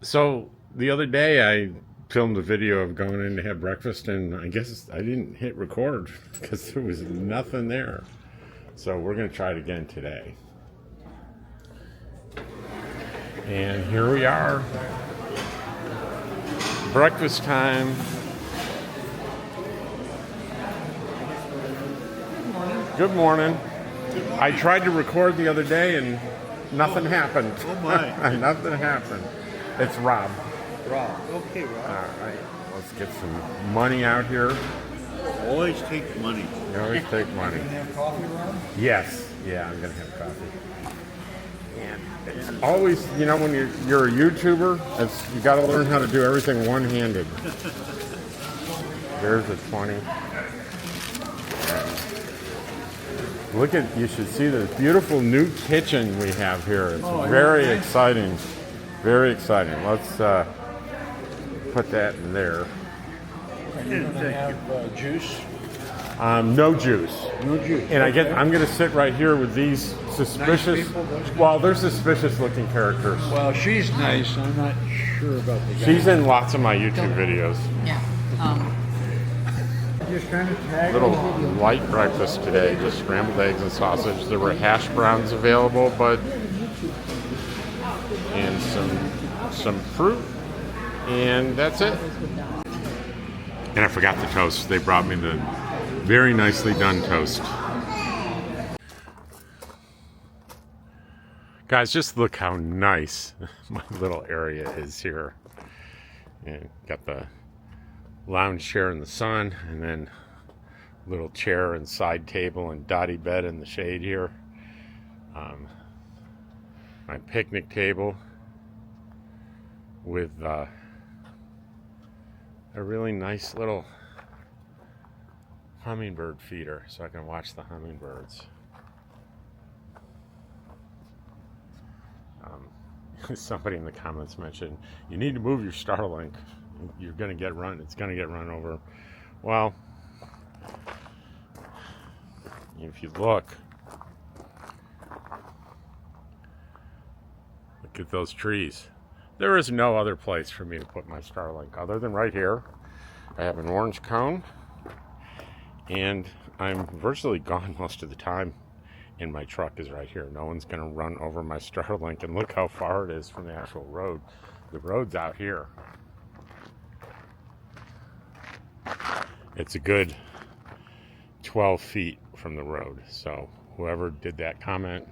So the other day I filmed a video of going in to have breakfast, and I guess I didn't hit record because there was nothing there. So we're going to try it again today. And here we are. Breakfast time. Good morning. I tried to record the other day and nothing happened. Oh my. Nothing happened. It's Rob. Rob. Okay, Rob. All right. Let's get some money out here. Always take money. You always take money. You gonna have coffee, Rob? Yes. Yeah, I'm going to have coffee. And it's always, you know, when you're a YouTuber, you got to learn how to do everything one-handed. There's a 20. Look at, you should see the beautiful new kitchen we have here. It's very exciting. Very exciting. Let's put that in there. And you're gonna have juice? No juice. No juice. And I'm going to sit right here with these suspicious, Nice people, well, they're suspicious looking characters. Well, she's nice. I'm not sure about the guy. She's in lots of my YouTube videos. Yeah. Just kind of tag Little light breakfast today, just scrambled eggs and sausage. There were hash browns available, and some fruit, and that's it. And I forgot the toast. They brought me the very nicely done toast. Guys, just look how nice my little area is here. And got the lounge chair in the sun, and then little chair and side table and dotty bed in the shade here. My picnic table with a really nice little hummingbird feeder so I can watch the hummingbirds. Somebody in the comments mentioned you need to move your Starlink. You're going to get run. It's going to get run over. Well, if you look at those trees. There is no other place for me to put my Starlink other than right here. I have an orange cone, and I'm virtually gone most of the time. And my truck is right here. No one's going to run over my Starlink. And look how far it is from the actual road. The road's out here. It's a good 12 feet from the road. So whoever did that comment,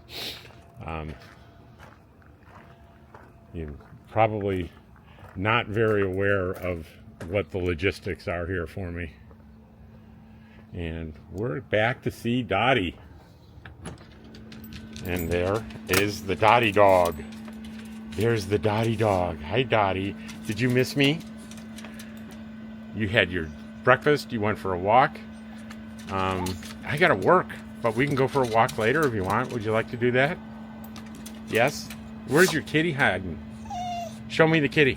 you're probably not very aware of what the logistics are here for me. And we're back to see Dottie. And there is the Dottie dog. There's the Dottie dog. Hi, Dottie. Did you miss me? You had your breakfast. You went for a walk. I gotta work, but we can go for a walk later if you want. Would you like to do that? Yes? Where's your kitty hiding? Show me the kitty.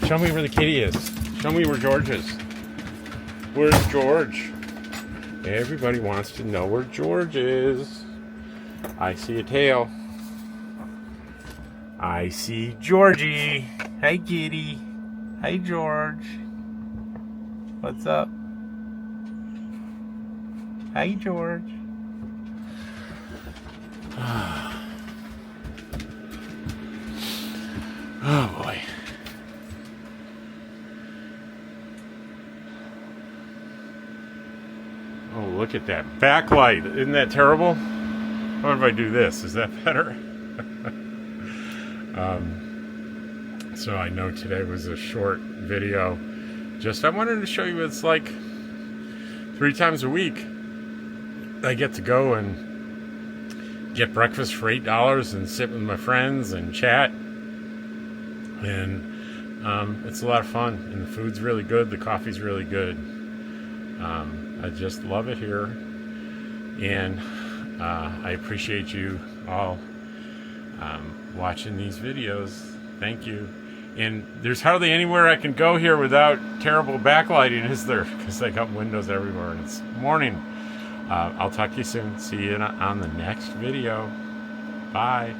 Show me where the kitty is. Show me where George is. Where's George? Everybody wants to know where George is. I see a tail. I see Georgie. Hi, kitty. Hi, George. What's up? Hi, George. Oh, boy. Oh, look at that backlight. Isn't that terrible? What if I do this? Is that better? So I know today was a short video. I wanted to show you what it's like 3 times a week. I get to go and get breakfast for $8 and sit with my friends and chat. And it's a lot of fun. And the food's really good. The coffee's really good. I just love it here. And I appreciate you all watching these videos. Thank you. And there's hardly anywhere I can go here without terrible backlighting, is there? Because I got windows everywhere and it's morning. I'll talk to you soon. See you on the next video. Bye.